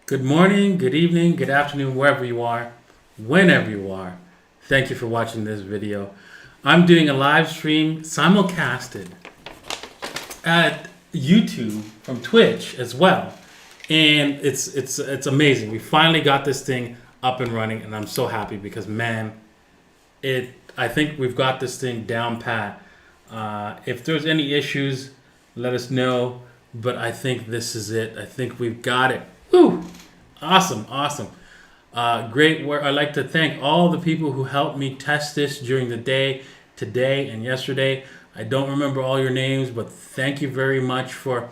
Good morning, good evening, good afternoon, wherever you are, whenever you are. Thank you for watching this video. I'm doing a live stream simulcasted at YouTube from Twitch as well. And it's amazing. We finally got this thing up and running, and I'm so happy because man, I think we've got this thing down pat. If there's any issues, let us know. But I think this is it. I think we've got it. Woo! Awesome. Great work. I'd like to thank all the people who helped me test this during the day, today and yesterday. I don't remember all your names, but thank you very much for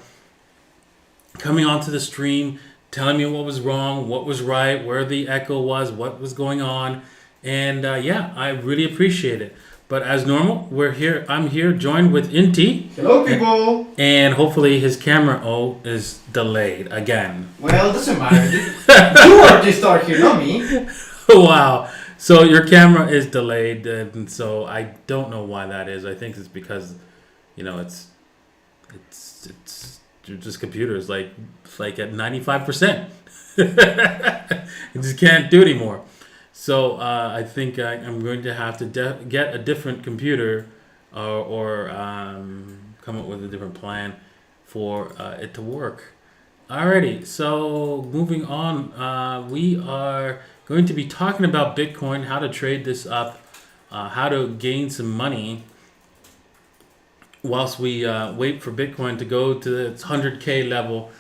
coming onto the stream, telling me what was wrong, what was right, where the echo was, what was going on. And yeah, I really appreciate it. But as normal, we're here. I'm here joined with Inti. Hello, people. And hopefully his camera is delayed again. Well, it doesn't matter. You are the star here, not me. Wow. So your camera is delayed, and so I don't know why that is. I think it's because, it's just computers like at 95%. You just can't do it anymore. So I think I'm going to have to get a different computer or come up with a different plan for it to work. Alrighty, so moving on, we are going to be talking about Bitcoin, how to trade this up, how to gain some money whilst we wait for Bitcoin to go to its 100K level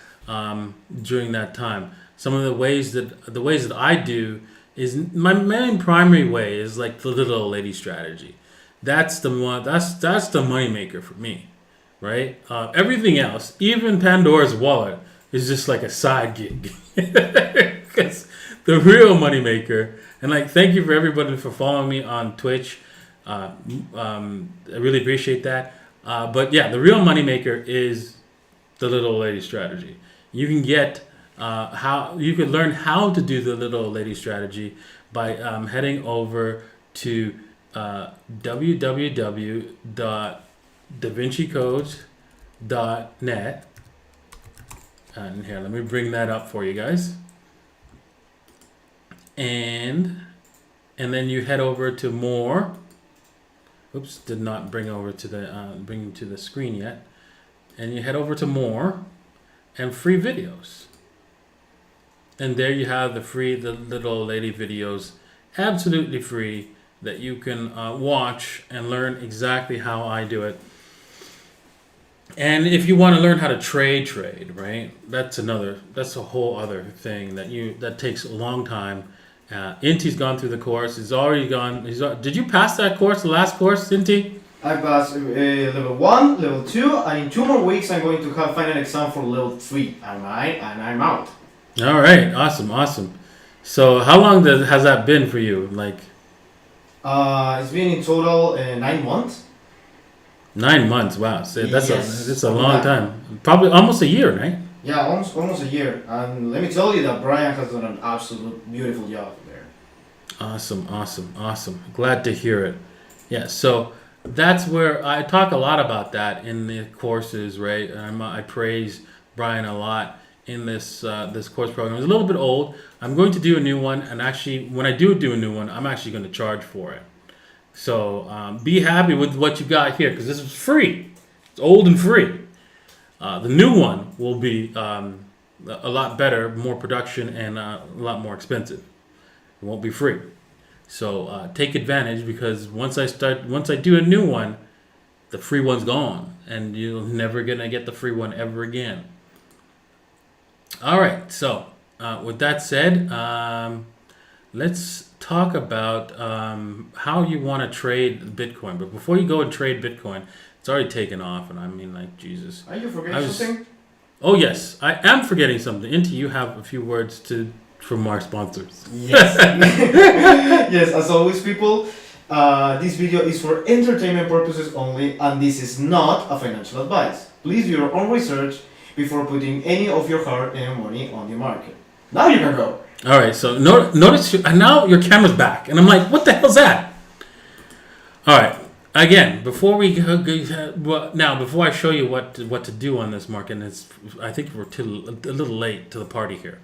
during that time. Some of the ways that I do is my main primary way is like the little old lady strategy. That's the one. That's the money maker for me, right? Everything else, even Pandora's wallet, is just like a side gig. Because the real money maker, and like thank you for everybody for following me on Twitch. I really appreciate that. But yeah, the real money maker is the little old lady strategy. You can get. How you could learn how to do the little old lady strategy by heading over to www.davincicodes.net. And here, let me bring that up for you guys. And then you head over to more. Oops, did not bring over to the bring to the screen yet. And you head over to more and free videos. And there you have the little old lady videos, absolutely free, that you can watch and learn exactly how I do it. And if you want to learn how to trade, right? That's a whole other thing that takes a long time. Inti's gone through the course. He's already gone. Did you pass that course, the last course, Inti? I passed level 1, level 2, and in 2 more weeks I'm going to have final exam for level 3, and I'm out. All right, awesome. So how long has that been for you? Like, it's been in total 9 months. 9 months, wow. So that's a long time. Probably almost a year, right? Yeah, almost a year. And let me tell you that Brian has done an absolute beautiful job there. Awesome. Glad to hear it. Yeah, so that's where I talk a lot about that in the courses, right? I praise Brian a lot in this course program. It's a little bit old. I'm going to do a new one, and actually when I do a new one, I'm actually going to charge for it. So be happy with what you got here, because this is free. It's old and free. The new one will be a lot better, more production, and a lot more expensive. It won't be free. So take advantage, because once I do a new one, the free one's gone, and you're never gonna get the free one ever again. All right, so with that said, let's talk about how you want to trade Bitcoin. But before you go and trade Bitcoin, it's already taken off, and I mean, like, Jesus. Are you forgetting something? Oh, yes, I am forgetting something. Inti, you have a few words from our sponsors. Yes. Yes, as always, people, this video is for entertainment purposes only, and this is not a financial advice. Please do your own research before putting any of your hard-earned money on the market. Now you can go. All right, so notice now your camera's back, and I'm like, what the hell's that? All right, again, before I show you what to do on this market, and I think we're a little late to the party here.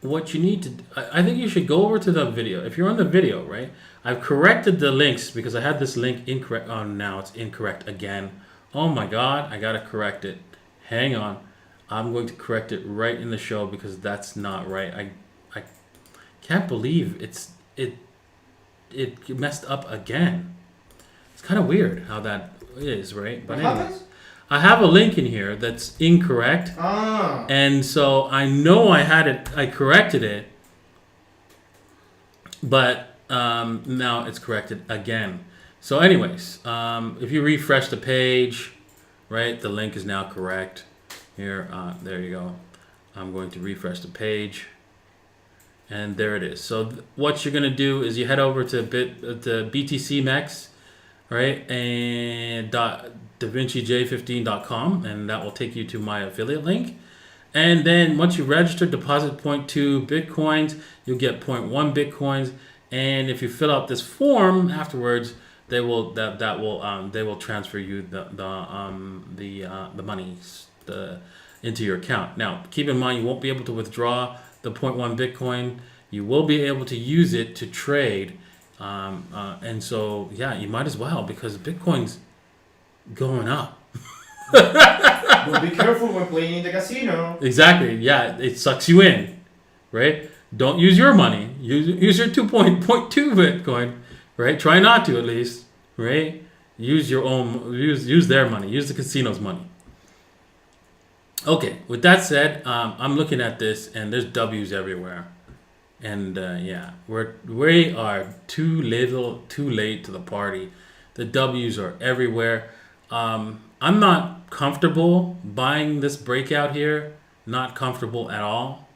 what you need to, I think you should go over to the video. If you're on the video, right? I've corrected the links because I had this link incorrect. Oh, now it's incorrect again. Oh my God, I gotta correct it. Hang on. I'm going to correct it right in the show because that's not right. I can't believe it messed up again. It's kind of weird how that is, right? But anyways, I have a link in here that's incorrect. And so I know I corrected it, but now it's corrected again. So anyways, if you refresh the page, right, the link is now correct. Here, there you go. I'm going to refresh the page. And there it is. So what you're going to do is you head over to BTCmex, right, and DavinciJ15.com, and that will take you to my affiliate link. And then once you register, deposit 0.2 Bitcoins, you'll get 0.1 Bitcoins. And if you fill out this form afterwards, they will transfer you the monies into your account. Now, keep in mind you won't be able to withdraw the 0.1 Bitcoin. You will be able to use it to trade, and so yeah, you might as well because Bitcoin's going up. But be careful when playing in the casino. Exactly. Yeah, it sucks you in, right? Don't use your money. Use your 2.2 Bitcoin, right? Try not to at least, right? Use your own. Use their money. Use the casino's money. Okay, with that said, I'm looking at this and there's W's everywhere. And yeah, we are too late to the party. The W's are everywhere. I'm not comfortable buying this breakout here. Not comfortable at all.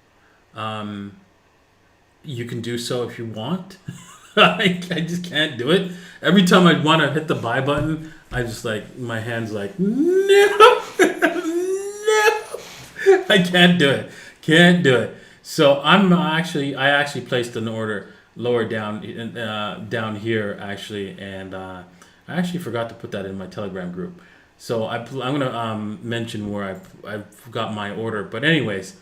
You can do so if you want. I just can't do it. Every time I want to hit the buy button, I just my hand's like, no. I can't do it. Can't do it. So I actually placed an order lower down here actually, and I actually forgot to put that in my Telegram group. So I'm gonna mention where I got my order. But anyways,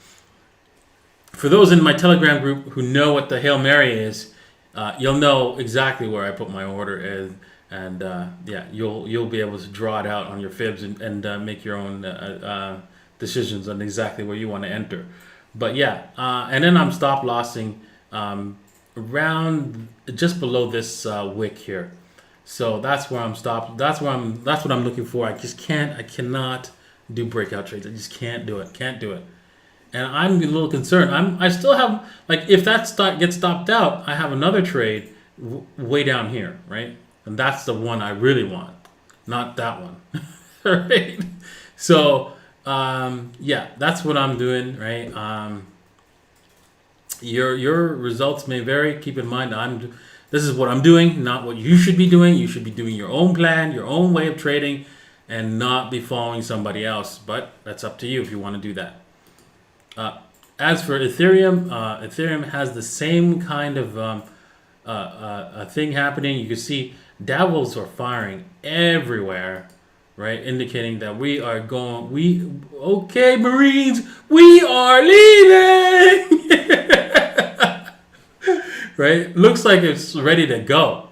for those in my Telegram group who know what the Hail Mary is, you'll know exactly where I put my order in, and yeah, you'll be able to draw it out on your fibs and make your own decisions on exactly where you want to enter. But yeah, and then I'm stop lossing around just below this wick here. So that's where I'm stopped. That's what I'm looking for. I cannot do breakout trades. I just can't do it. Can't do it. And I'm a little concerned. I still have, if that gets stopped out, I have another trade way down here, right? And that's the one I really want, not that one. Right? So yeah, that's what I'm doing, right? Your results may vary. Keep in mind, this is what I'm doing, not what you should be doing. You should be doing your own plan, your own way of trading, and not be following somebody else. But that's up to you if you want to do that. As for Ethereum, Ethereum has the same kind of a thing happening. You can see devils are firing everywhere, right? Indicating that we are going, okay, Marines, we are leaving! Right? Looks like it's ready to go.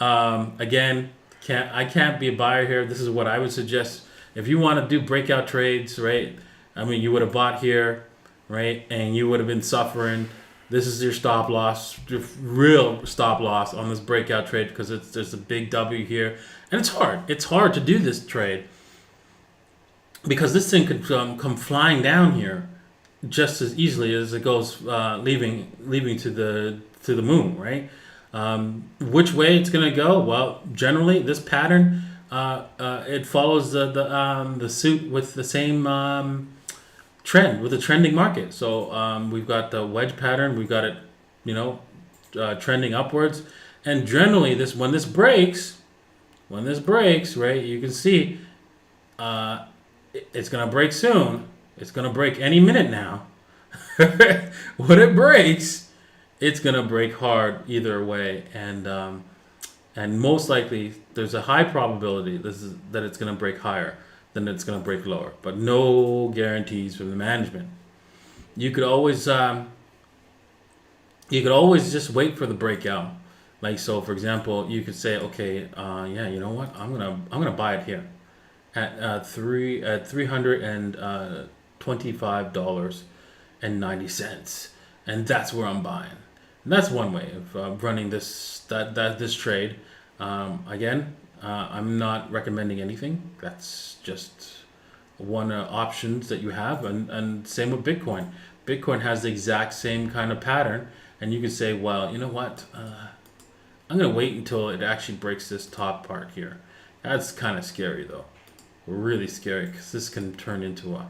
Again, I can't be a buyer here. This is what I would suggest. If you want to do breakout trades, right? I mean, you would have bought here, right? And you would have been suffering. This is your stop loss, your real stop loss on this breakout trade because there's a big W here. And it's hard. It's hard to do this trade because this thing could come flying down here just as easily as it goes leaving to the moon, right? Which way it's going to go? Well, generally this pattern it follows the suit with the same trend, with a trending market. So we've got the wedge pattern, we've got it, trending upwards, and generally when this breaks, right, you can see it's gonna break soon. It's gonna break any minute now. When it breaks, it's gonna break hard either way, and most likely there's a high probability that it's gonna break higher than it's going to break lower, but no guarantees from the management. you could always just wait for the breakout. Like, so for example, you could say, okay, yeah, you know what, I'm gonna buy it here at $325.90, and that's where I'm buying. And that's one way of running this trade. Again, I'm not recommending anything. That's just one options that you have, and same with Bitcoin. Bitcoin has the exact same kind of pattern, and you can say, well, you know what, I'm gonna wait until it actually breaks this top part here. That's kind of scary though, really scary, because this can turn into a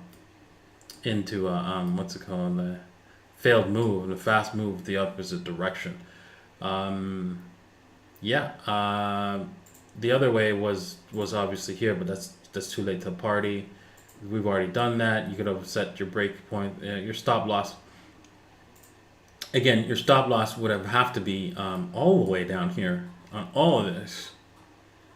what's it called, a failed move, a fast move the opposite direction. The other way was obviously here, but that's too late to the party. We've already done that. You could have set your break point, your stop loss. Again, your stop loss would have to be all the way down here on all of this,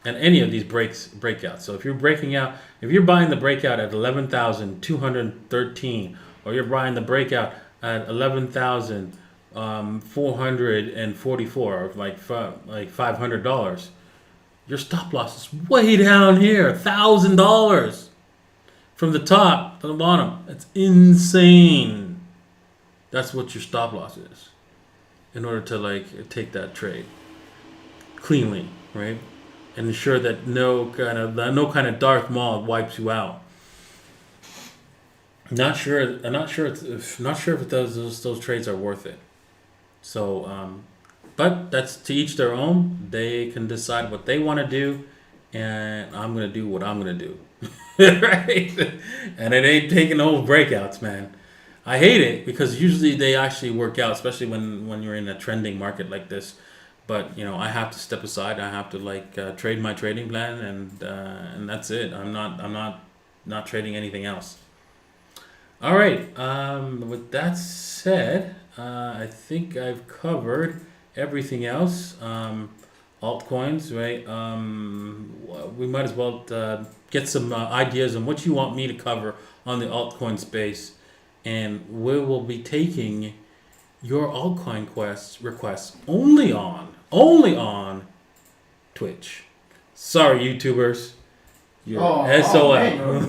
and any of these breakouts. So if you're breaking out, if you're buying the breakout at 11,213, or you're buying the breakout at 11,444, or like $500, your stop loss is way down here, $1,000 from the top to the bottom. That's insane. That's what your stop loss is, in order to like take that trade cleanly, right? And ensure that no kind of Darth Maul wipes you out. Not sure if those trades are worth it. So, but that's to each their own. They can decide what they want to do, and I'm gonna do what I'm gonna do, right? And it ain't taking no breakouts, man. I hate it, because usually they actually work out, especially when you're in a trending market like this. But you know, I have to step aside. I have to trade my trading plan, and that's it. I'm not trading anything else. All right. With that said, I think I've covered everything else. Altcoins, right? We might as well get some ideas on what you want me to cover on the altcoin space, and we will be taking your altcoin requests only on Twitch. Sorry, YouTubers. You're SOL. Man,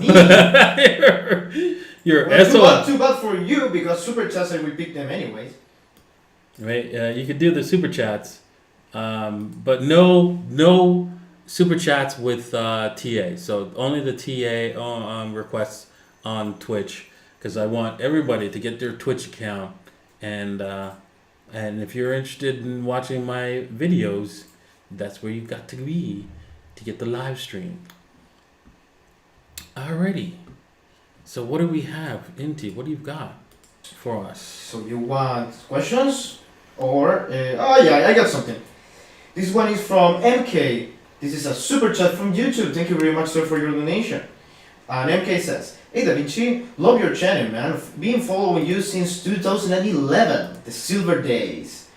you're well, SOL. Too bad for you, because super chats, I will pick them anyways. Right? You could do the super chats, but no super chats with TA. So only the TA requests on Twitch, because I want everybody to get their Twitch account, and if you're interested in watching my videos, that's where you've got to be to get the live stream. Alrighty. So what do we have, Inti? What do you got for us? So you want questions? Or, I got something. This one is from MK. This is a super chat from YouTube. Thank you very much, sir, for your donation. And MK says, hey Davinci, love your channel, man. Been following you since 2011, the silver days.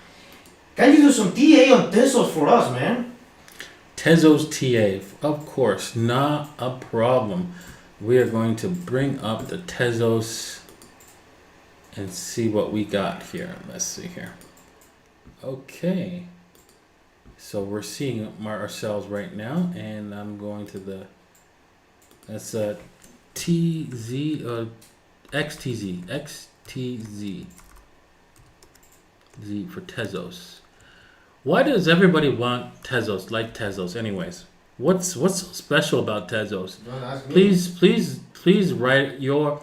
Can you do some TA on Tezos for us, man? Tezos TA, of course, not a problem. We are going to bring up the Tezos and see what we got here. Let's see here. Okay. So we're seeing ourselves right now, and I'm going to that's TZ, XTZ Z for Tezos. Why does everybody want Tezos, like Tezos anyways? What's so special about Tezos? Don't ask me. Please write your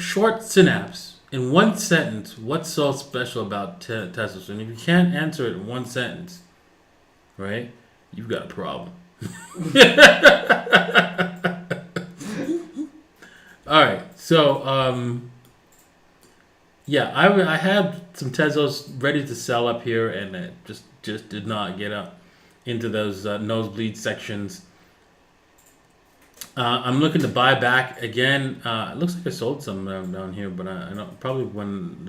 short synapse in one sentence. What's so special about Tezos? And if you can't answer it in one sentence, right, you've got a problem. All right, so I had some Tezos ready to sell up here, and it just did not get up into those nosebleed sections. I'm looking to buy back again. It looks like I sold some down here, but I know probably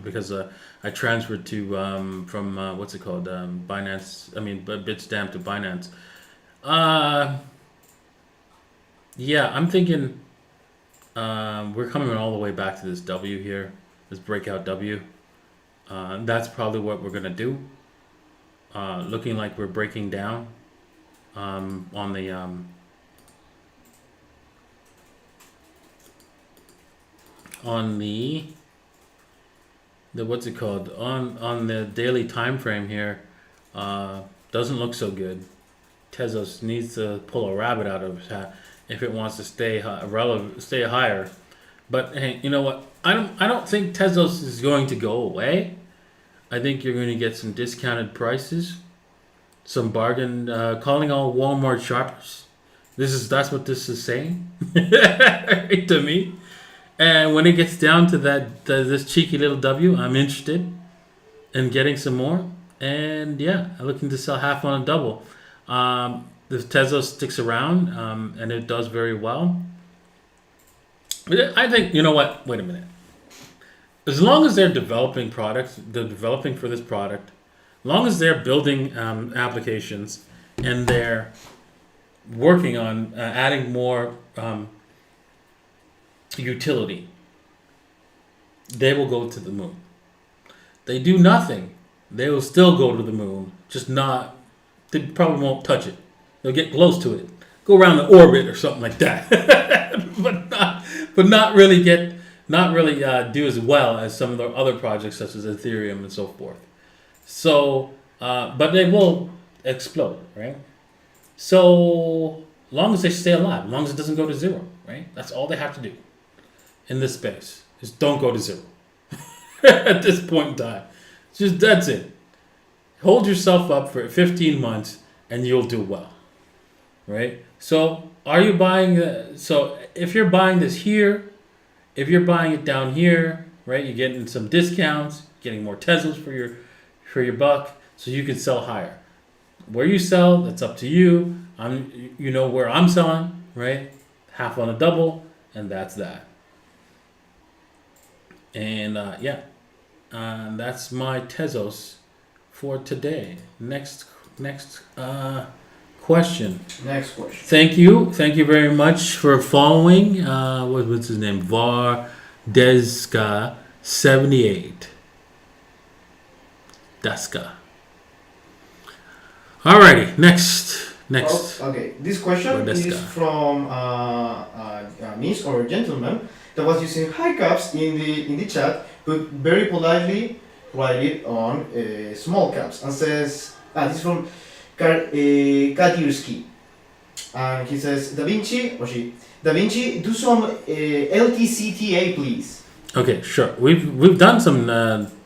because I transferred to from what's it called, Binance. I mean, Bitstamp to Binance. I'm thinking we're coming all the way back to this W here. this breakout W. That's probably what we're gonna do. Looking like we're breaking down on the what's it called, on the daily time frame here. Doesn't look so good. Tezos needs to pull a rabbit out of his hat if it wants to stay stay higher. But hey, you know what? I don't think Tezos is going to go away. I think you're going to get some discounted prices, some bargain, calling all Walmart shoppers. That's what this is saying to me. And when it gets down to this cheeky little W, I'm interested in getting some more. And yeah, I'm looking to sell half on a double. The Tezos sticks around, and it does very well. I think, you know what? Wait a minute. As long as they're developing products, they're developing for this product, as long as they're building applications and they're working on adding more utility, they will go to the moon. They do nothing, they will still go to the moon, just not, they probably won't touch it. They'll get close to it, go around the orbit or something like that, but not really do as well as some of the other projects such as Ethereum and so forth. So, but they will explode, right? So long as they stay alive, as long as it doesn't go to zero, right? That's all they have to do in this space, is don't go to zero at this point in time. Just that's it. Hold yourself up for 15 months and you'll do well, right? So are you buying? So if you're buying this here, if you're buying it down here, right, you're getting some discounts, getting more Tezos for your buck, so you can sell higher. Where you sell, that's up to you. You know where I'm selling, right? Half on a double, and that's that. And that's my Tezos for today. Next question. Next question. Thank you very much for following. What's his name? DavinciJ15. Daska. Alrighty, next. Okay, this question is from Miss or gentleman that was using high caps in the chat, but very politely write it on small caps and says, this is from Kadirski, and he says, Davinci, do some LTC TA, please. Okay, sure. We've done some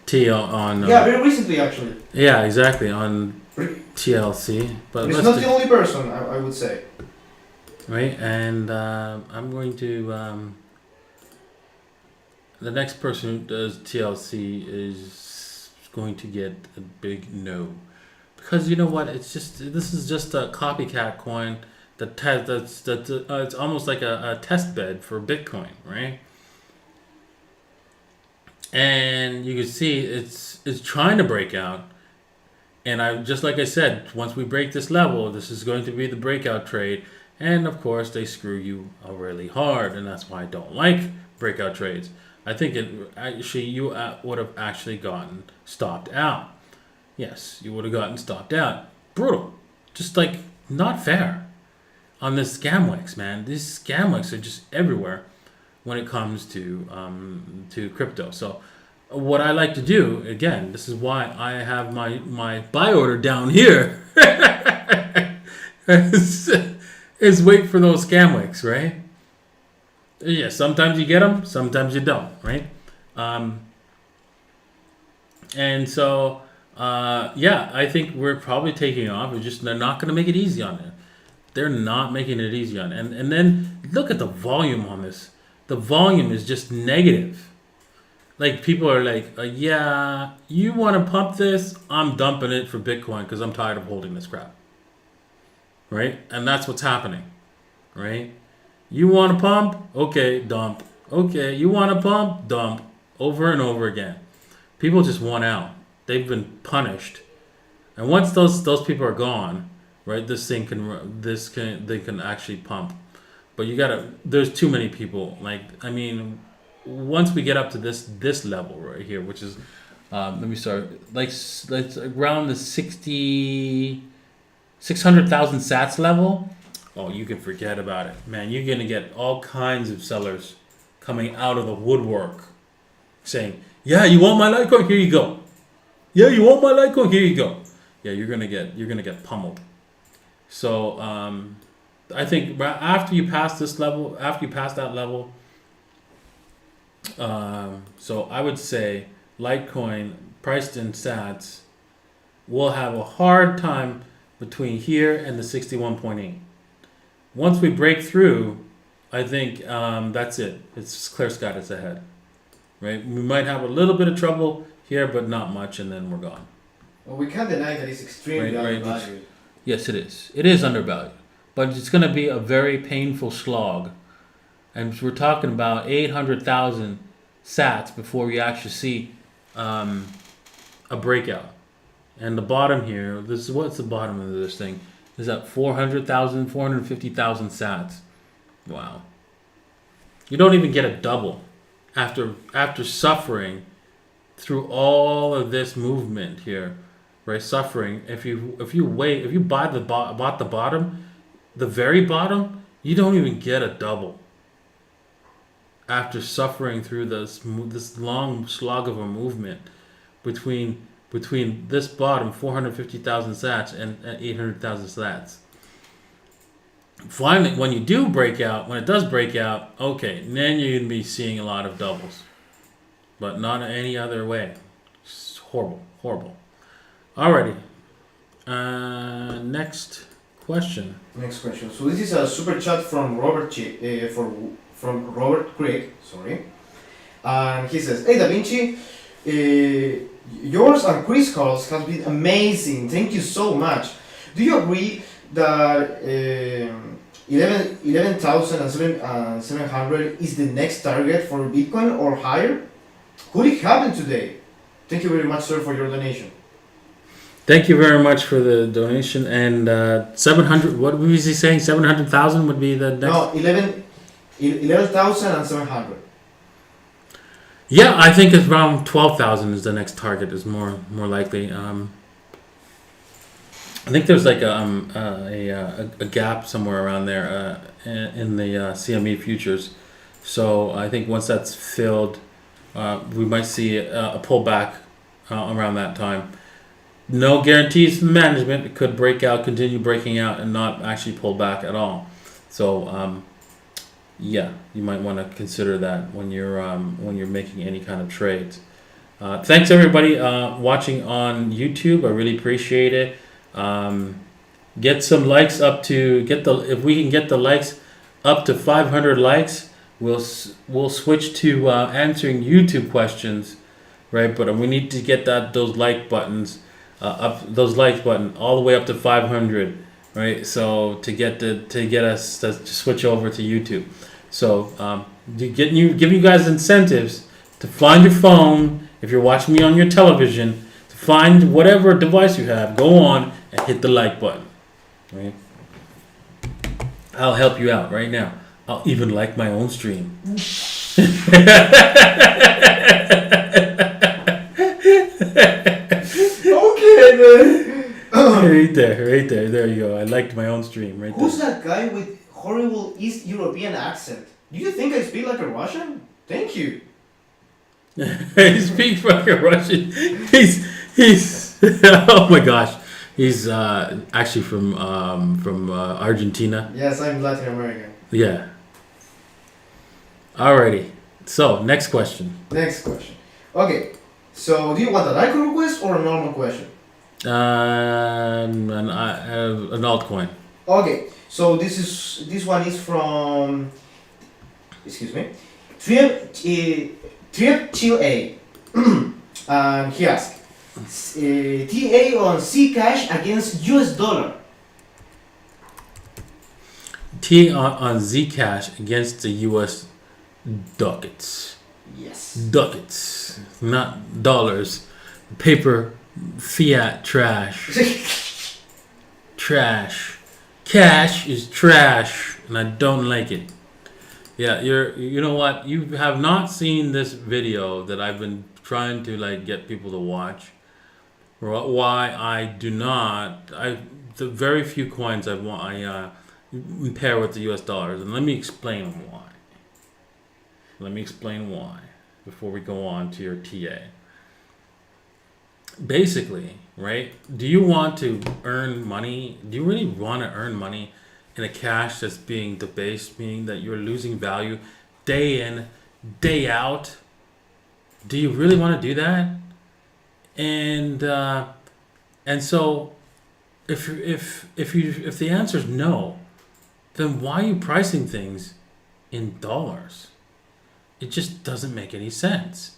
TA on. Very recently actually. Yeah, exactly, on TLC, but it's not the only person, I would say. Right, and I'm going to. The next person who does TLC is going to get a big no, because you know what? This is just a copycat coin it's almost like a test bed for Bitcoin, right? And you can see it's trying to break out. And just like I said, once we break this level, this is going to be the breakout trade. And of course, they screw you really hard, and that's why I don't like breakout trades. I think you would have actually gotten stopped out. Yes, you would have gotten stopped out. Brutal, just like not fair on this scamwex, man. These scamwex are just everywhere when it comes to crypto. So what I like to do, again, this is why I have my buy order down here, is wait for those scamwex, right? Yeah, sometimes you get them, sometimes you don't, right? And so, I think we're probably taking off. They're not going to make it easy on it. They're not making it easy on it. And then look at the volume on this. The volume is just negative. Like, people are like, you want to pump this? I'm dumping it for Bitcoin because I'm tired of holding this crap. Right? And that's what's happening. Right? You want to pump? Okay, dump. Okay, you want to pump? Dump. Over and over again. People just want out. They've been punished. And once those people are gone, right, they can actually pump. But there's too many people. Like, I mean, once we get up to this level right here, which is let me start let's around the 600,000 sats level. Oh, you can forget about it, man. You're gonna get all kinds of sellers coming out of the woodwork saying, "Yeah, you want my Litecoin? Here you go. Yeah, you want my Litecoin? Here you go." Yeah, you're gonna get pummeled. So I think after you pass that level, so I would say Litecoin priced in sats will have a hard time between here and the 61.8. Once we break through, I think that's it. It's clear skies ahead, right? We might have a little bit of trouble here, but not much, and then we're gone. Well, we can't deny that it's extremely undervalued. Yes, it is. It is undervalued, but it's going to be a very painful slog, and we're talking about 800,000 sats before we actually see a breakout. And the bottom here, what's the bottom of this thing? Is that 450,000 sats? Wow. You don't even get a double after suffering through all of this movement here, right? Suffering. If you bought the bottom, the very bottom, you don't even get a double after suffering through this long slog of a movement between this bottom 450,000 sats and 800,000 sats. Finally, when it does break out, okay, then you're gonna be seeing a lot of doubles, but not any other way. It's horrible. Alrighty. Next question. So this is a super chat from Robert from Robert Craig. Sorry, and he says, "Hey Davinci, yours and Chris calls have been amazing. Thank you so much. Do you agree that 11,700 is the next target for Bitcoin or higher? Could it happen today? Thank you very much, sir, for your donation." Thank you very much for the donation. And 700. What was he saying? 700,000 would be the next. No, 11,700. Yeah, I think it's around 12,000 is the next target. Is more likely. I think there's like a gap somewhere around there in the CME futures. So I think once that's filled, we might see a pullback around that time. No guarantees from management. It could continue breaking out, and not actually pull back at all. So yeah, you might want to consider that when you're making any kind of trades. Thanks everybody watching on YouTube. I really appreciate it. Get some likes up to if we can get the likes up to 500 likes, we'll switch to answering YouTube questions, right? But we need to get those like buttons button all the way up to 500, right? So to get us to switch over to YouTube. So give you guys incentives to find your phone if you're watching me on your television. To find whatever device you have, go on and hit the like button. Right? I'll help you out right now. I'll even like my own stream. Okay, man. Right there. There you go. I liked my own stream right there. Who's that guy with horrible East European accent? Do you think I speak like a Russian? Thank you. He speaks like a Russian. He's oh my gosh. He's actually from Argentina. Yes, I'm Latin American. Yeah. Alrighty. So next question. Okay. So do you want an icon request or a normal question? An altcoin. Okay. So this one is from. Excuse me. Trip Chill A. And he asked. TA on ZCASH against US dollar. T on ZCASH against the US ducats. Yes. Ducats, not dollars. Paper, fiat, trash. Trash. Cash is trash, and I don't like it. Yeah, you know what? You have not seen this video that I've been trying to like get people to watch. Why I do not, the very few coins I pair with the US dollars, and let me explain why. Let me explain why before we go on to your TA. Basically, right? Do you want to earn money? Do you really want to earn money in a cash that's being debased, meaning that you're losing value day in, day out? Do you really want to do that? And so if the answer is no, then why are you pricing things in dollars? It just doesn't make any sense.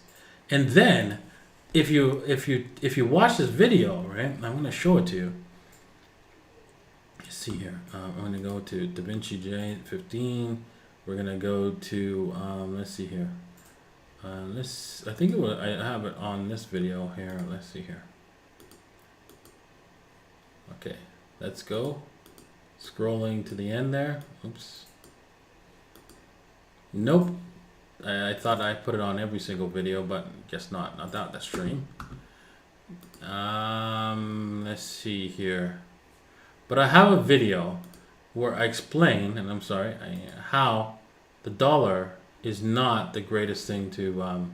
And then if you watch this video, right, I'm going to show it to you. Let's see here. I'm going to go to DavinciJ15. We're going to go to let's see here. I think I have it on this video here. Let's see here. Okay, let's go. Scrolling to the end there. Oops. Nope. I thought I put it on every single video, but guess not. Not that stream. Let's see here. But I have a video where I explain, and I'm sorry, how the dollar is not the greatest thing to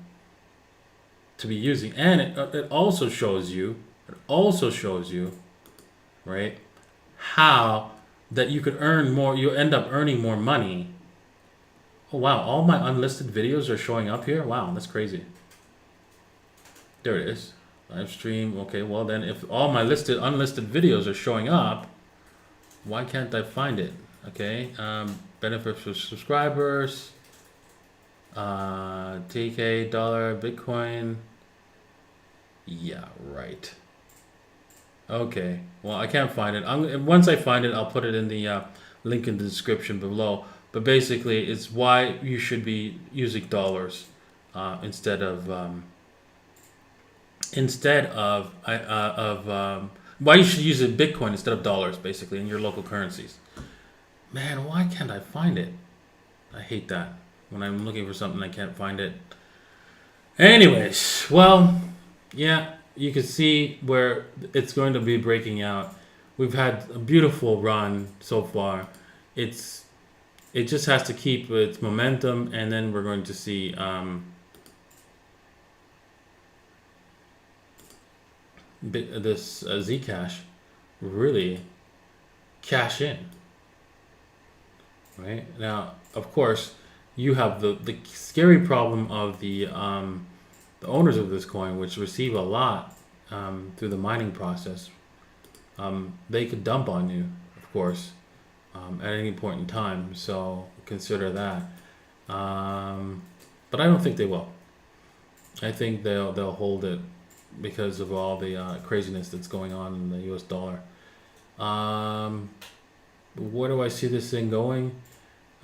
be using, and it also shows you. Right, how that you could earn more. You end up earning more money. Oh wow, all my unlisted videos are showing up here. Wow, that's crazy. There it is. Live stream. Okay, well then if all my unlisted videos are showing up, why can't I find it? Okay, benefits for subscribers, TK, dollar, Bitcoin. Yeah, right. Okay, well I can't find it. Once I find it, I'll put it in the link in the description below. But basically, it's why you should be using dollars instead of why you should use a Bitcoin instead of dollars, basically, in your local currencies. Man, why can't I find it? I hate that when I'm looking for something I can't find it. Anyways, well, yeah, you can see where it's going to be breaking out. We've had a beautiful run so far. It just has to keep its momentum, and then we're going to see this ZCASH really cash in. Right now, of course, you have the scary problem of the owners of this coin, which receive a lot through the mining process. They could dump on you, of course. At any point in time, so consider that. But I don't think they will. I think they'll hold it because of all the craziness that's going on in the U.S. dollar. Where do I see this thing going?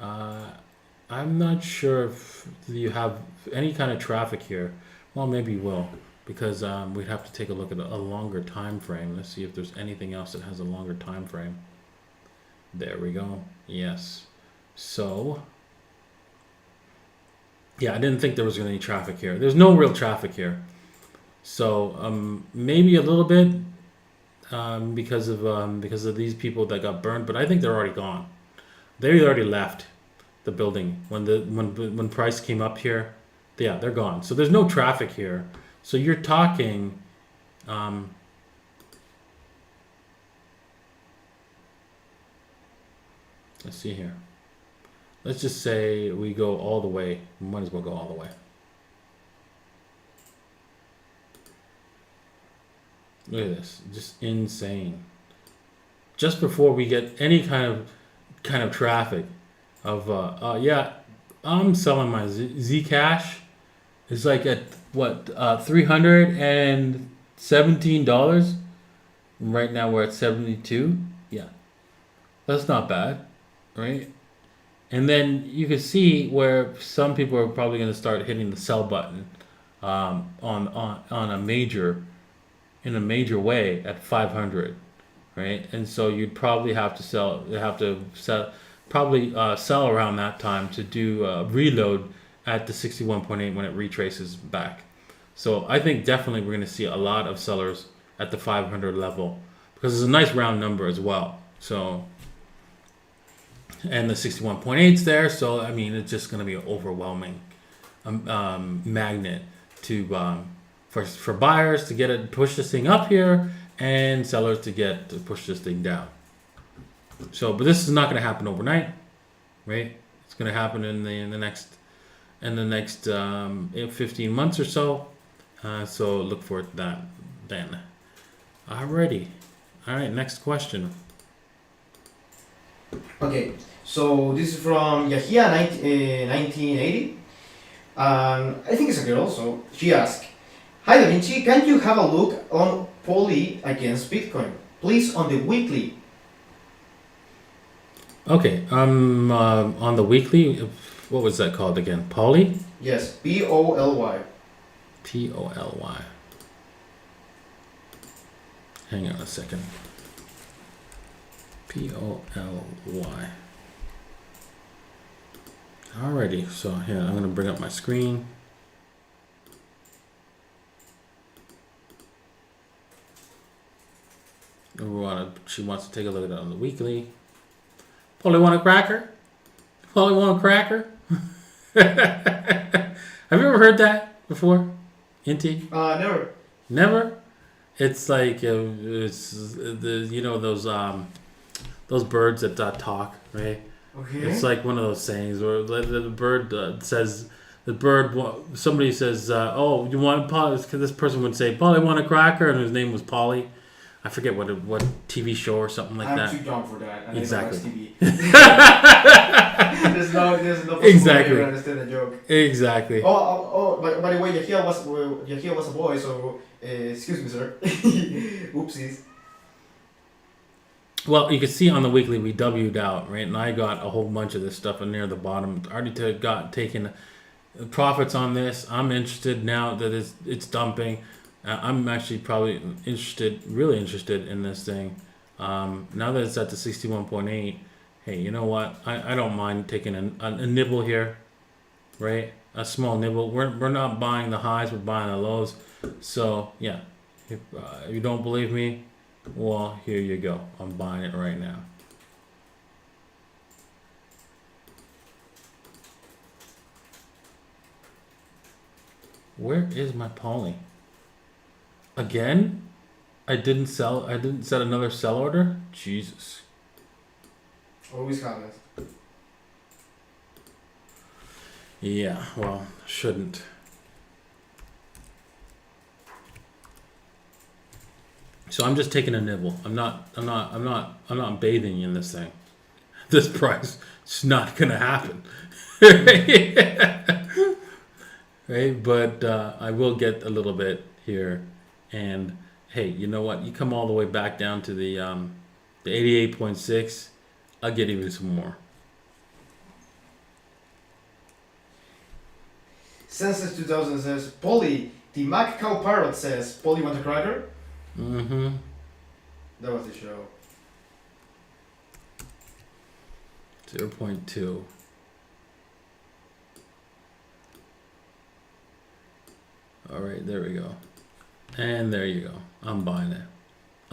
I'm not sure if you have any kind of traffic here. Well, maybe you will, because we'd have to take a look at a longer time frame. Let's see if there's anything else that has a longer time frame. There we go. Yes. So, yeah, I didn't think there was any traffic here. There's no real traffic here. So, maybe a little bit because of these people that got burned, but I think they're already gone. They already left the building when price came up here. Yeah, they're gone. So there's no traffic here. So you're talking. Let's see here. Let's just say we go all the way. We might as well go all the way. Look at this, just insane. Just before we get any kind of traffic of yeah, I'm selling my ZCASH. It's like at what $317. Right now we're at 72. Yeah, that's not bad. Right, and then you can see where some people are probably going to start hitting the sell button on a major way at 500, right? And so you'd probably have to probably sell around that time to do reload at the 61.8 when it retraces back. So I think definitely we're going to see a lot of sellers at the 500 level because it's a nice round number as well. So, and the 61.8's there. So, I mean, it's just going to be an overwhelming magnet to for buyers to get it, push this thing up here, and sellers to push this thing down. So, but this is not going to happen overnight, right? It's going to happen in the next 15 months or so. So look for that then. Alrighty. All right. Next question. Okay, so this is from Yahia 1980. I think it's a girl, so she asked, "Hi Davinci, can you have a look on Poly against Bitcoin, please, on the weekly?" Okay. On the weekly, what was that called again? Poly? Yes, POLY. POLY. Hang on a second. POLY. Alrighty, so here I'm gonna bring up my screen. She wants to take a look at it on the weekly. Polly want a cracker? Polly want a cracker? Have you ever heard that before? Inti? Never. Never? It's like it's those birds that talk, right? Okay. It's like one of those sayings where the bird says, somebody says, "Oh, you want Polly?" This person would say, "Polly want a cracker," and his name was Polly. I forget what TV show or something like that. I'm too young for that. And Exactly. TV. there's no Exactly. way to understand the joke. Exactly. Oh, by the way, Yahia was a boy, so excuse me, sir. Oopsies. Well, you can see on the weekly we W'd out, right? And I got a whole bunch of this stuff in near the bottom. Already taken profits on this. I'm interested now that it's dumping. I'm actually probably really interested in this thing. Now that it's at the 61.8, hey, you know what? I don't mind taking a nibble here, right? A small nibble. We're not buying the highs, we're buying the lows. So yeah, if you don't believe me, well, here you go. I'm buying it right now. Where is my Polly? Again? I didn't set another sell order? Jesus. Always happens. Yeah, well, shouldn't. So I'm just taking a nibble. I'm not bathing in this thing. This price is not gonna happen. Right? But I will get a little bit here. And hey, you know what? You come all the way back down to the 88.6, I'll get even some more. Census 2000 says, Polly, the Mac Cow Parrot says, Polly want a cracker? Mm-hmm. That was the show. 0.2. All right, there we go. And there you go. I'm buying it.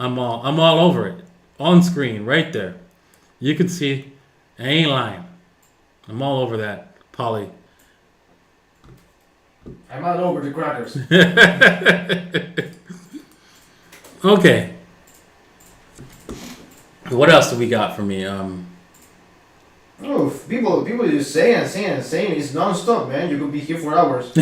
I'm all over it. On screen, right there. You can see, I ain't lying. I'm all over that, Polly. I'm all over the crackers. Okay. What else do we got for me? Oh, people just saying it's non-stop, man. You could be here for hours.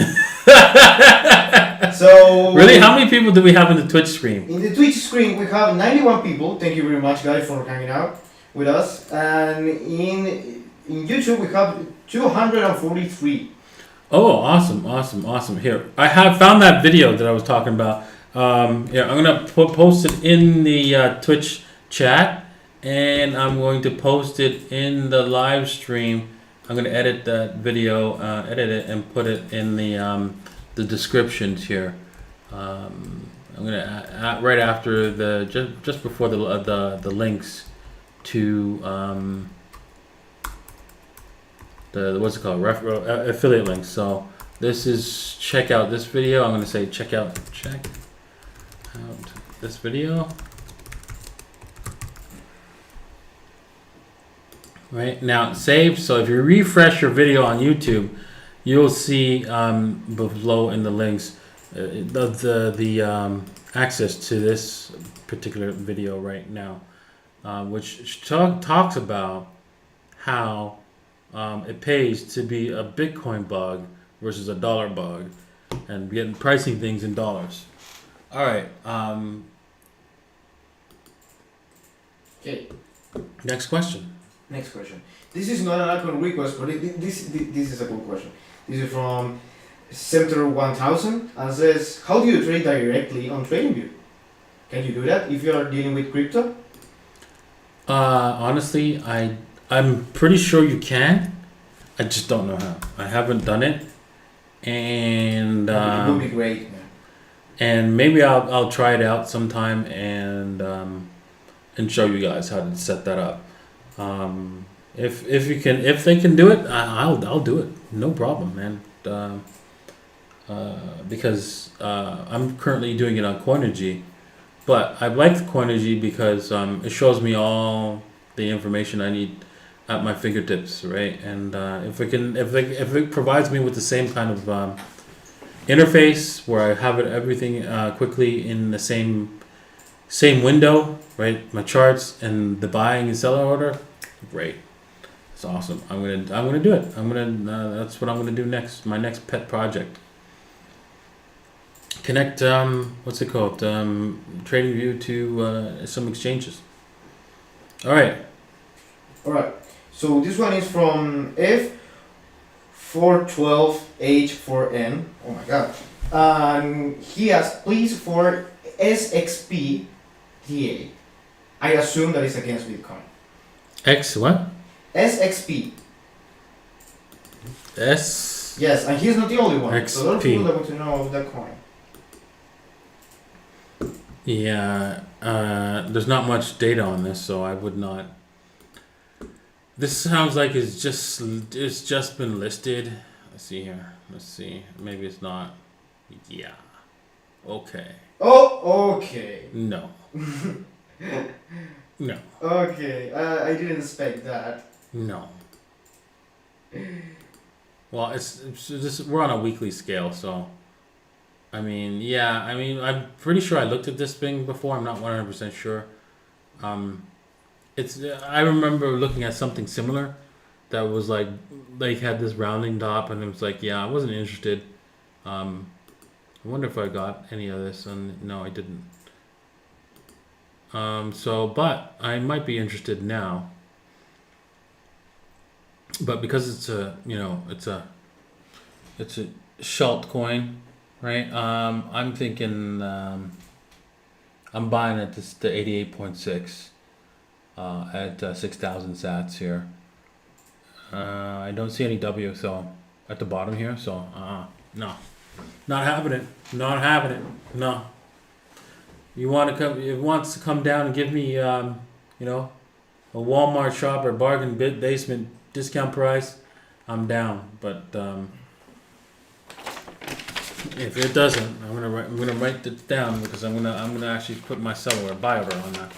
So really, how many people do we have in the Twitch screen? In the Twitch screen, we have 91 people. Thank you very much, guys, for hanging out with us. And in YouTube, we have 243. Oh, awesome! Here, I have found that video that I was talking about. Yeah, I'm gonna post it in the Twitch chat, and I'm going to post it in the live stream. I'm gonna edit that video, edit it, and put it in the descriptions here. I'm gonna add, right after just before the links to the what's it called, affiliate links. So this is check out this video. I'm gonna say check out this video. Right now it's saved. So if you refresh your video on YouTube, you'll see below in the links the access to this particular video right now, which talks about how it pays to be a Bitcoin bug versus a dollar bug, and getting pricing things in dollars. All right. Okay. Next question. Next question. This is not an altcoin request, but this is a cool question. This is from Center1000 and says, how do you trade directly on TradingView? Can you do that if you are dealing with crypto? Honestly, I'm pretty sure you can. I just don't know how. I haven't done it, and it would be great, man. And maybe I'll try it out sometime and show you guys how to set that up. If they can do it, I'll do it. No problem, man. Because I'm currently doing it on Coinergy, but I like the Coinergy because it shows me all the information I need at my fingertips, right? And if it provides me with the same kind of interface where I have everything quickly in the same window, right? My charts and the buying and selling order, great. It's awesome. I'm gonna do it. That's what I'm gonna do next. My next pet project. Connect what's it called? TradingView to some exchanges. All right. So this one is from F412H4N. Oh my god. He asked, please, for SXP TA. I assume that is against Bitcoin. X what? SXP. S. Yes, and he's not the only one. XP. So a lot of people that want to know of that coin. Yeah, there's not much data on this, so I would not. This sounds like it's just been listed. Let's see here. Let's see. Maybe it's not. Yeah. Okay. Oh, okay. No. No. Okay, I didn't expect that. No. Well, it's just we're on a weekly scale, so. I mean, yeah. I mean, I'm pretty sure I looked at this thing before. I'm not 100% sure. I remember looking at something similar that was like had this rounding top, and it was like, yeah, I wasn't interested. I wonder if I got any of this, and no, I didn't. But I might be interested now. But because it's a shalt coin, right? I'm thinking I'm buying it to 88.6 at 6,000 sats here. I don't see any W, so at the bottom here, so no, not having it, no. You want to come? It wants to come down and give me, a Walmart shopper bargain basement discount price. I'm down, but if it doesn't, I'm gonna write it down because I'm gonna actually put my seller or buy order on that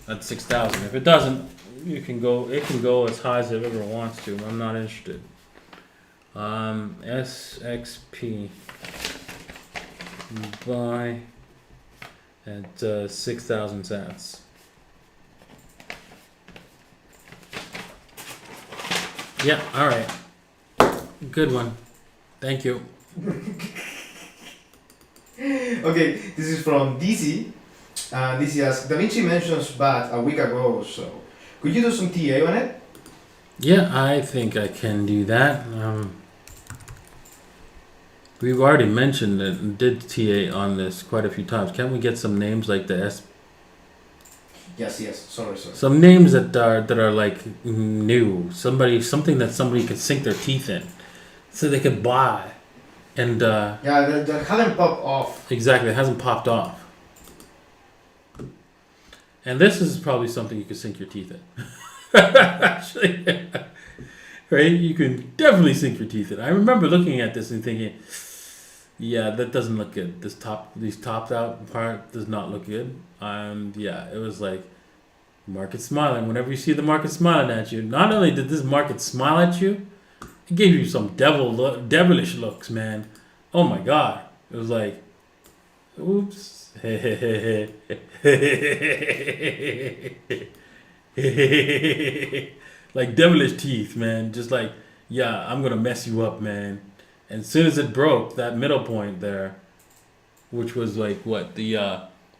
at 6,000. If it doesn't, it can go as high as it ever wants to. I'm not interested. SXP buy at 6,000 sats. Yeah, all right. Good one. Thank you. Okay, this is from DC. DC asks, Davinci mentions BAT a week ago or so. Could you do some TA on it? Yeah, I think I can do that. We've already mentioned it, did TA on this quite a few times. Can't we get some names like the S? Yes. Sorry. Some names that are like new. Something that somebody could sink their teeth in, so they could buy. And that hasn't popped off. Exactly, it hasn't popped off. And this is probably something you could sink your teeth in. Actually, right? You can definitely sink your teeth in. I remember looking at this and thinking, yeah, that doesn't look good. These topped out part does not look good. Yeah, it was like market smiling. Whenever you see the market smiling at you, not only did this market smile at you, it gave you some devilish looks, man. Oh my god, it was like, oops. Like devilish teeth, man. Just like, yeah, I'm gonna mess you up, man. And as soon as it broke that middle point there, which was like what the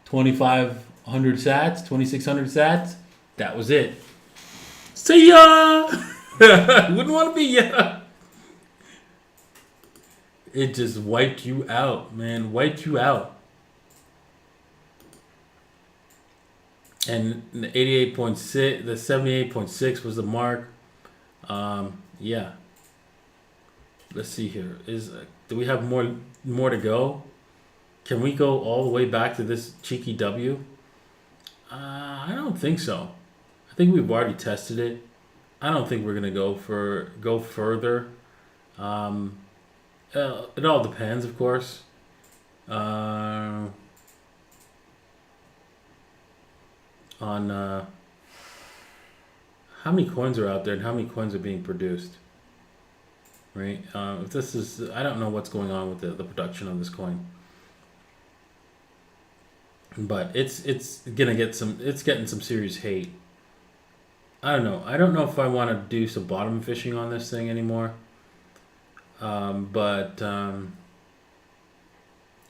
2,500 sats, 2,600 sats, that was it. See ya. Wouldn't want to be ya. It just wiped you out, man. Wiped you out. And the 88.6, the 78.6 was the mark. Yeah. Let's see here. Do we have more to go? Can we go all the way back to this cheeky W? I don't think so. I think we've already tested it. I don't think we're gonna go further. It all depends, of course. On how many coins are out there and how many coins are being produced, right? If this is, I don't know what's going on with the production of this coin, but it's getting some serious hate. I don't know. I don't know if I want to do some bottom fishing on this thing anymore. Yeah,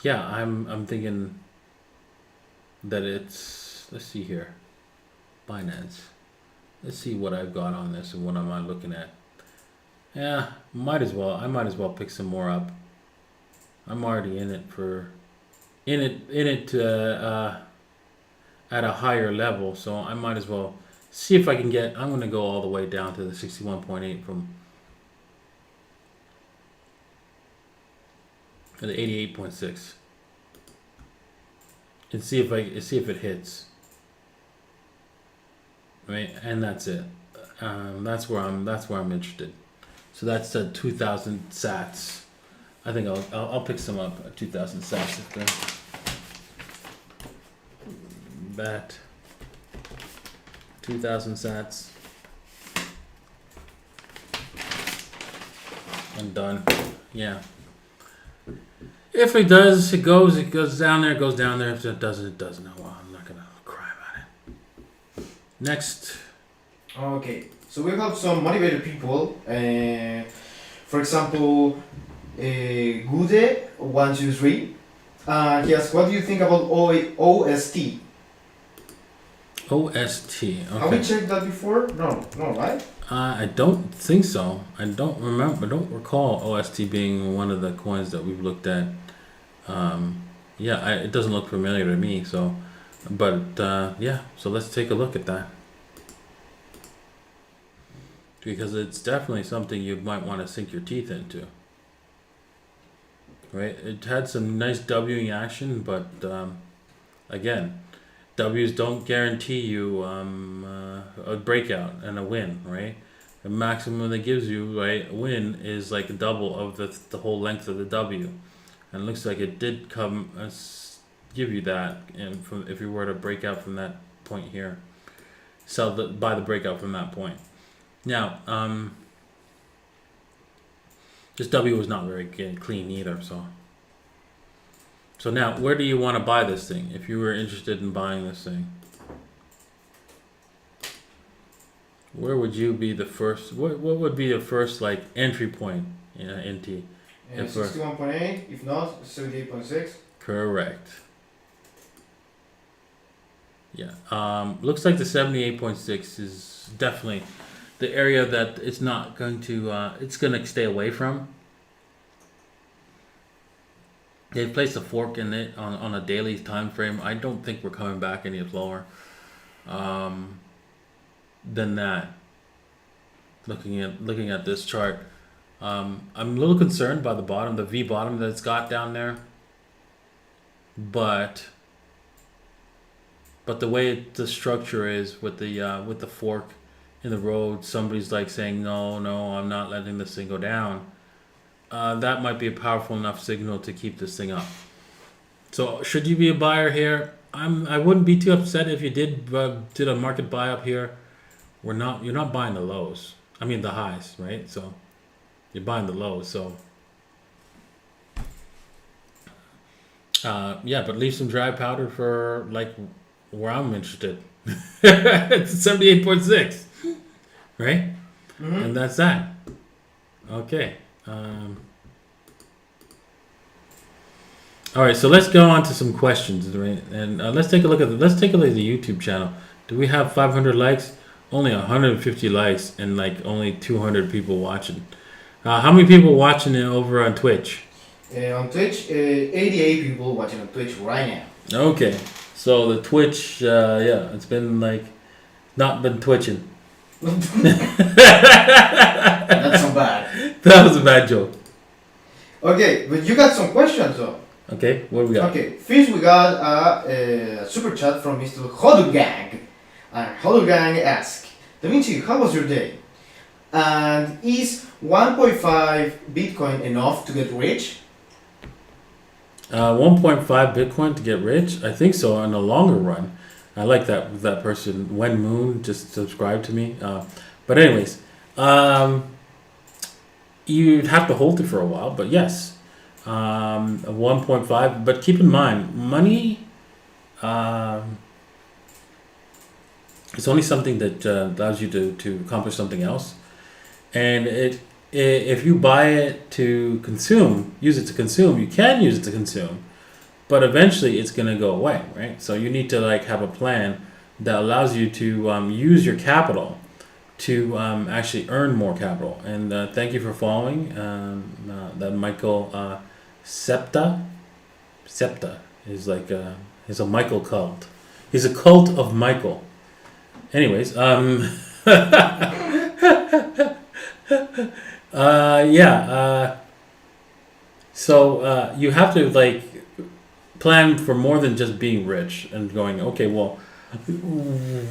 I'm thinking that it's, let's see here, Binance. Let's see what I've got on this and what am I looking at. Yeah, I might as well pick some more up. I'm already in it at a higher level, so I might as well see if I can get. I'm gonna go all the way down to the 61.8 from the 88.6 and see if it hits. Right, and that's it. That's where I'm interested. So that's 2,000 sats. I think I'll pick some up at 2,000 sats if that 2,000 sats. I'm done. Yeah. If it does, it goes down there. It goes down there. If it doesn't, it doesn't. Well, I'm not gonna cry about it. Next. Okay, so we have some motivated people. For example, Gude123. He asks, what do you think about OST? OST. Okay. Have we checked that before? No, right? I don't think so. I don't recall OST being one of the coins that we've looked at. It doesn't look familiar to me. So, but so let's take a look at that, because it's definitely something you might want to sink your teeth into. Right? It had some nice Wing action, but again, W's don't guarantee you a breakout and a win, right? The maximum that gives you, right, a win is like a double of the whole length of the W, and it looks like it did come give you that, and if you were to break out from that point here, buy the breakout from that point. Now, this W was not very clean either, so now, where do you want to buy this thing? If you were interested in buying this thing, where would you be the first? What would be the first like entry point into? 61.8. If not, 78.6. Correct. Yeah. Looks like the 78.6 is definitely the area that it's not going to. It's going to stay away from. They placed a fork in it on a daily time frame. I don't think we're coming back any lower than that. Looking at this chart, I'm a little concerned by the bottom, the V bottom that it's got down there. But the way the structure is with the fork in the road, somebody's like saying, no, I'm not letting this thing go down, that might be a powerful enough signal to keep this thing up. So should you be a buyer here? I wouldn't be too upset if you did a market buy up here. You're not buying the lows. I mean the highs, right? So you're buying the lows. So yeah, but leave some dry powder for like where I'm interested. It's 78.6, right? Mm-hmm. And that's that. Okay. All right, so let's go on to some questions, right? And let's take a look at the YouTube channel. Do we have 500 likes? Only 150 likes and like only 200 people watching. How many people watching it over on Twitch? On Twitch, 88 people watching on Twitch right now. Okay, so the Twitch, yeah, it's been like not been twitching. That's so bad. That was a bad joke. Okay, but you got some questions though. Okay, what do we got? Okay, first we got a super chat from Mr. Hodugang. And Hodugang asks, Davinci, how was your day? And is 1.5 Bitcoin enough to get rich? 1.5 Bitcoin to get rich? I think so in the longer run. I like that person. When Moon just subscribed to me. But anyways, you'd have to hold it for a while. But yes, 1.5. But keep in mind, money. It's only something that allows you to accomplish something else, and if you buy it to consume, use it to consume, you can use it to consume, but eventually it's gonna go away, right? So you need to like have a plan that allows you to use your capital to actually earn more capital. And thank you for following that Michael Septa is like he's a Michael cult. He's a cult of Michael. Anyways, so you have to like plan for more than just being rich and going, okay, well,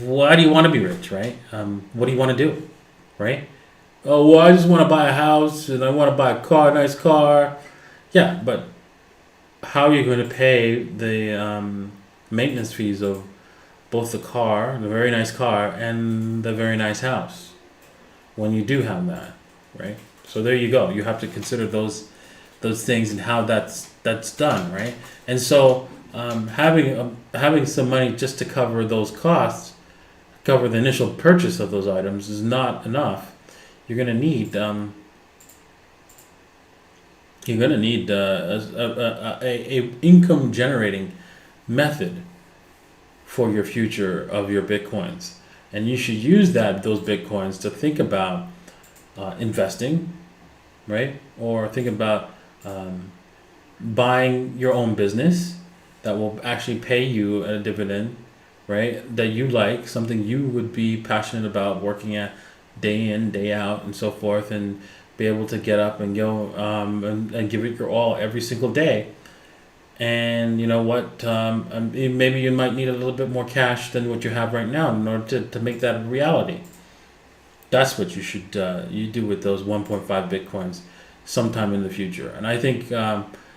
why do you want to be rich, right? What do you want to do, right? Oh, well, I just want to buy a house and I want to buy a car, nice car. Yeah, but how are you going to pay the maintenance fees of both the car, the very nice car, and the very nice house when you do have that, right? So there you go. You have to consider those things and how that's done, right? And so having some money just to cover those costs, cover the initial purchase of those items is not enough. You're gonna need a income generating method for your future of your Bitcoins. And you should use those Bitcoins to think about investing, right? Or think about buying your own business that will actually pay you a dividend, right? That you like, something you would be passionate about working at day in, day out, and so forth, and be able to get up and go and give it your all every single day. And you know what? Maybe you might need a little bit more cash than what you have right now in order to make that a reality. That's what you should you do with those 1.5 Bitcoins sometime in the future. And I think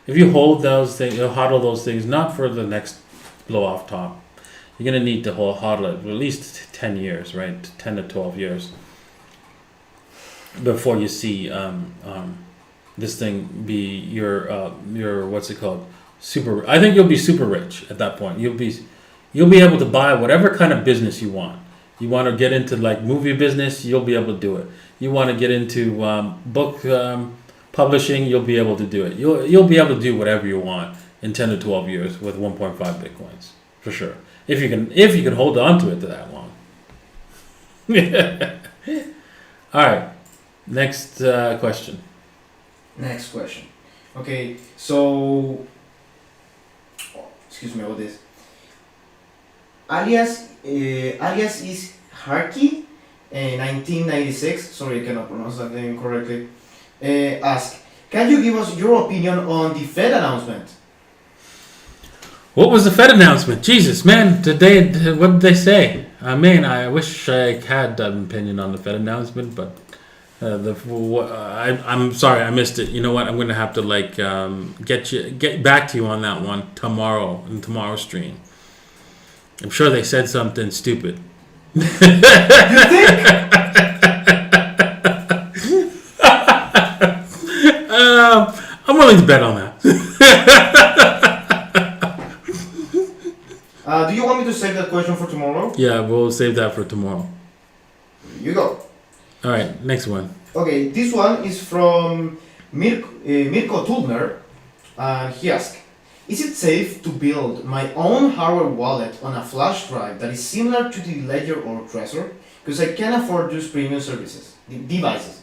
if you hold those things, you'll hodl those things, not for the next blow off top. You're gonna need to hodl it for at least 10 years, right? 10 to 12 years before you see this thing be your what's it called? Super. I think you'll be super rich at that point. You'll be able to buy whatever kind of business you want. You want to get into like movie business, you'll be able to do it. You want to get into book publishing, you'll be able to do it. You'll be able to do whatever you want in 10 to 12 years with 1.5 Bitcoins for sure. If you can hold on to it to that long. All right. Next question. Next question. Okay, so excuse me about this. Alias is Harky, 1996. Sorry, I cannot pronounce that name correctly. Ask, can you give us your opinion on the Fed announcement? What was the Fed announcement? Jesus, man, what did they say? I wish I had an opinion on the Fed announcement, but I'm sorry I missed it. You know what? I'm going to have to get back to you on that one tomorrow in tomorrow's stream. I'm sure they said something stupid. You think? I'm willing to bet on that. Do you want me to save that question for tomorrow? Yeah, we'll save that for tomorrow. Here you go. All right, next one. Okay, this one is from Mirko Tulner, and he asked, is it safe to build my own hardware wallet on a flash drive that is similar to the Ledger or Trezor? Because I can't afford those premium devices.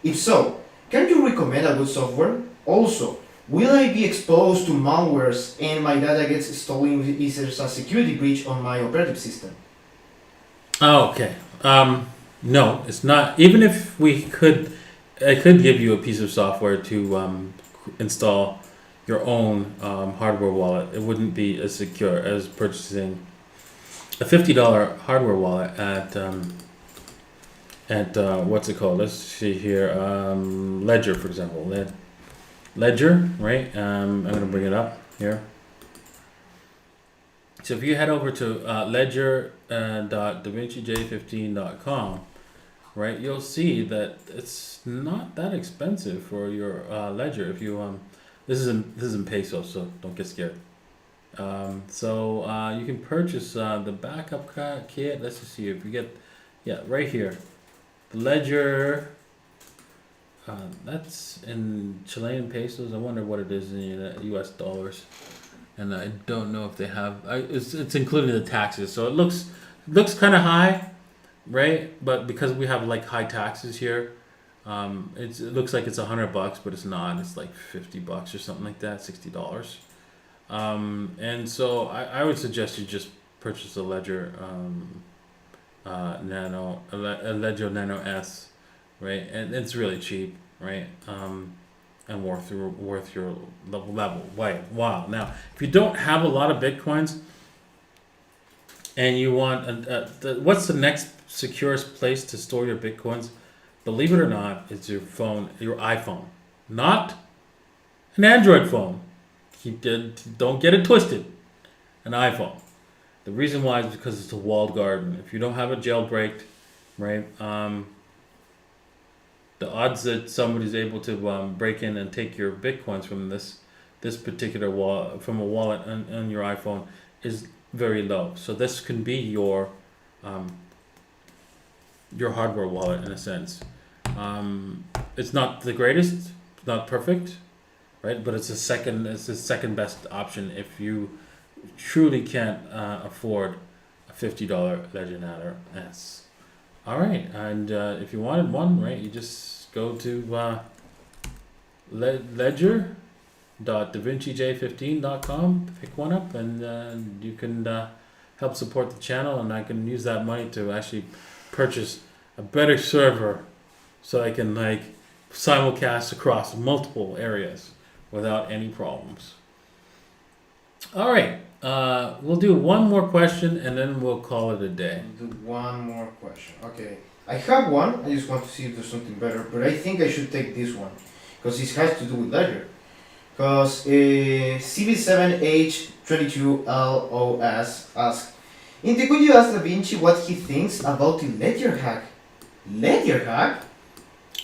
If so, can you recommend a good software? Also, will I be exposed to malwares and my data gets stolen if there's a security breach on my operating system? Oh, okay. No, it's not. Even if I could give you a piece of software to install your own hardware wallet. It wouldn't be as secure as purchasing a $50 hardware wallet at what's it called? Let's see here. Ledger, for example. Ledger, right? I'm going to bring it up here. So if you head over to ledger.davinciJ15.com, right, you'll see that it's not that expensive for your Ledger. If you this is in pesos, so don't get scared. So you can purchase the backup kit. Let's just see if you get, right here, the Ledger. That's in Chilean pesos. I wonder what it is in U.S. dollars. And I don't know if they have. It's including the taxes, so it looks kind of high, right? But because we have like high taxes here, it looks like it's $100, but it's not. It's like $50 or something like that, $60. And so I would suggest you just purchase a Ledger Nano, a Ledger Nano S, right? And it's really cheap, right? And worth your level. Wow. Now, if you don't have a lot of Bitcoins and you want, what's the next securest place to store your Bitcoins? Believe it or not, it's your phone, your iPhone, not an Android phone. Don't get it twisted. An iPhone. The reason why is because it's a walled garden. If you don't have a jailbreak, right? The odds that somebody's able to break in and take your Bitcoins from this particular wallet, from a wallet on your iPhone, is very low. So this can be your hardware wallet in a sense. It's not the greatest, it's not perfect, right? But it's the second best option if you truly can't afford a $50 Ledger Nano S. All right, and if you wanted one, right, you just go to ledger.davinciJ15.com, pick one up, and you can help support the channel, and I can use that money to actually purchase a better server so I can simulcast across multiple areas without any problems. All right. We'll do one more question and then we'll call it a day. Do one more question. Okay. I have one. I just want to see if there's something better, but I think I should take this one because this has to do with Ledger. Because CB7H22LOS asked, could you ask Davinci what he thinks about the Ledger hack? Ledger hack?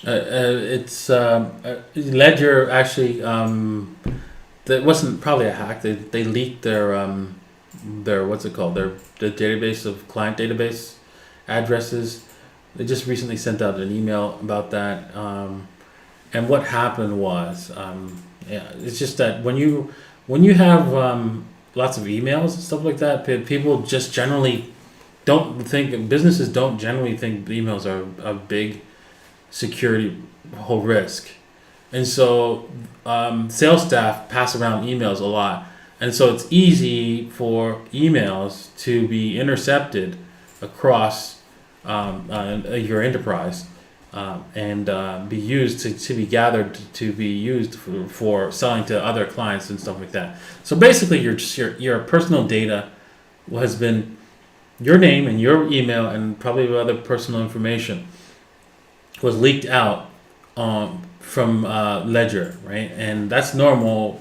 It's Ledger actually. That wasn't probably a hack. They leaked their what's it called? The database of client database addresses. They just recently sent out an email about that. And what happened was, it's just that when you have lots of emails and stuff like that, people just generally businesses don't generally think emails are a big security whole risk. And so sales staff pass around emails a lot. And so it's easy for emails to be intercepted across your enterprise and be used to be gathered to be used for selling to other clients and stuff like that. So basically your personal data has been your name and your email and probably other personal information was leaked out from Ledger, right? And that's normal,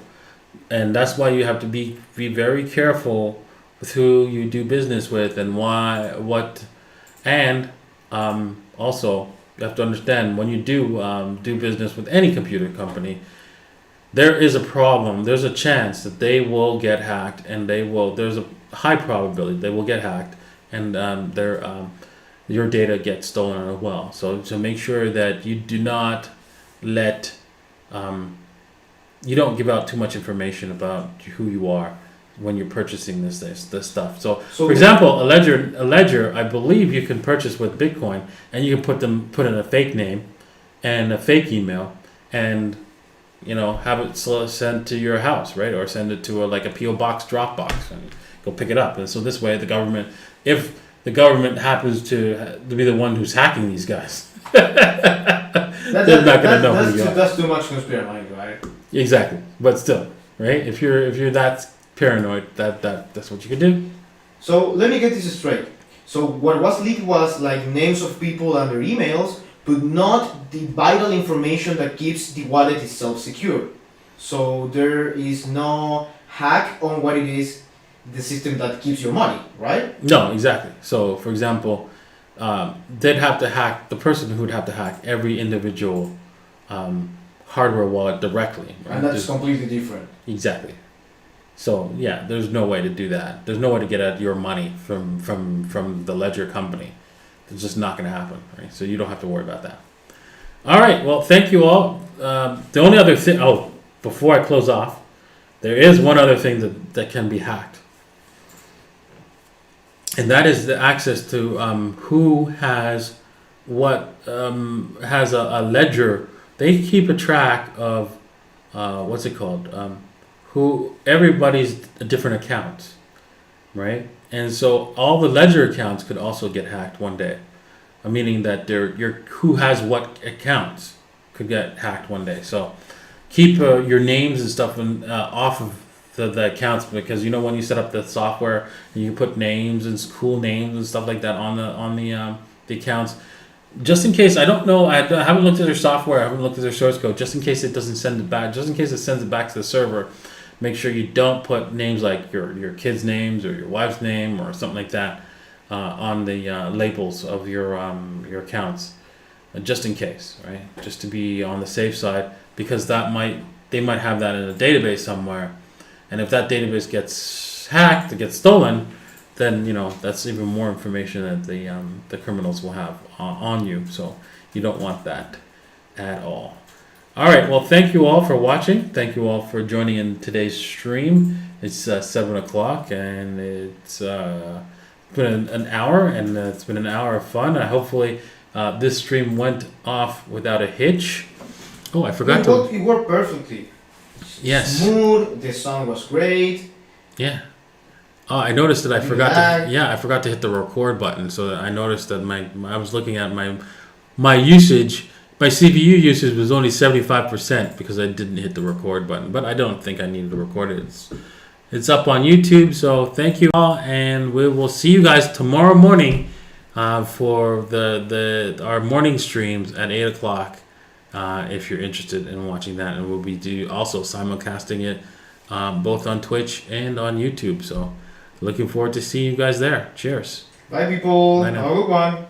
and that's why you have to be very careful with who you do business with and why, what, and also you have to understand when you do business with any computer company, there is a problem. There's a chance that they will get hacked, and there's a high probability they will get hacked, and your data gets stolen as well. So to make sure that you do not let you don't give out too much information about who you are when you're purchasing this stuff. So for example, a ledger, I believe you can purchase with Bitcoin, and you can put in a fake name and a fake email, and have it sent to your house, right? Or send it to a PO box, Dropbox, and go pick it up. And so this way, if the government happens to be the one who's hacking these guys, they're not going to know who you are. That's too much conspiracy, right? Exactly, but still, right? If you're that paranoid, that's what you can do. So let me get this straight. So what was leaked was like names of people and their emails, but not the vital information that keeps the wallet itself secure. So there is no hack on what it is, the system that keeps your money, right? No, exactly. So for example, they'd have to hack, the person who would have to hack every individual hardware wallet directly. Right? And that's completely different. Exactly. So yeah, there's no way to do that. There's no way to get at your money from the Ledger company. It's just not going to happen, right? So you don't have to worry about that. All right. Well, thank you all. The only other thing, before I close off, there is one other thing that can be hacked. And that is the access to who has what, has a ledger. They keep a track of, what's it called? Who everybody's different accounts, right? And so all the ledger accounts could also get hacked one day, meaning that who has what accounts could get hacked one day. So keep your names and stuff off of the accounts, because when you set up the software, you put names and cool names and stuff like that on the accounts. Just in case, I don't know, I haven't looked at their software, I haven't looked at their source code. Just in case it doesn't send it back, just in case it sends it back to the server. Make sure you don't put names like your kids' names or your wife's name or something like that on the labels of your accounts, just in case, right? Just to be on the safe side, because they might have that in a database somewhere, and if that database gets hacked, it gets stolen, then that's even more information that the criminals will have on you. So you don't want that at all. All right, well, thank you all for watching. Thank you all for joining in today's stream. It's 7 o'clock, and it's been an hour, and it's been an hour of fun. Hopefully, this stream went off without a hitch. Oh, I forgot to... It worked perfectly. Yes. Smooth, the sound was great. Yeah. Oh, I noticed that I forgot to hit the record button, so I noticed that I was looking at my usage. My CPU usage was only 75% because I didn't hit the record button, but I don't think I needed to record it. It's up on YouTube, so thank you all, and we will see you guys tomorrow morning for our morning streams at 8 o'clock if you're interested in watching that, and we'll be also simulcasting it both on Twitch and on YouTube. So looking forward to seeing you guys there. Cheers. Bye, people. Bye now. Have a good one.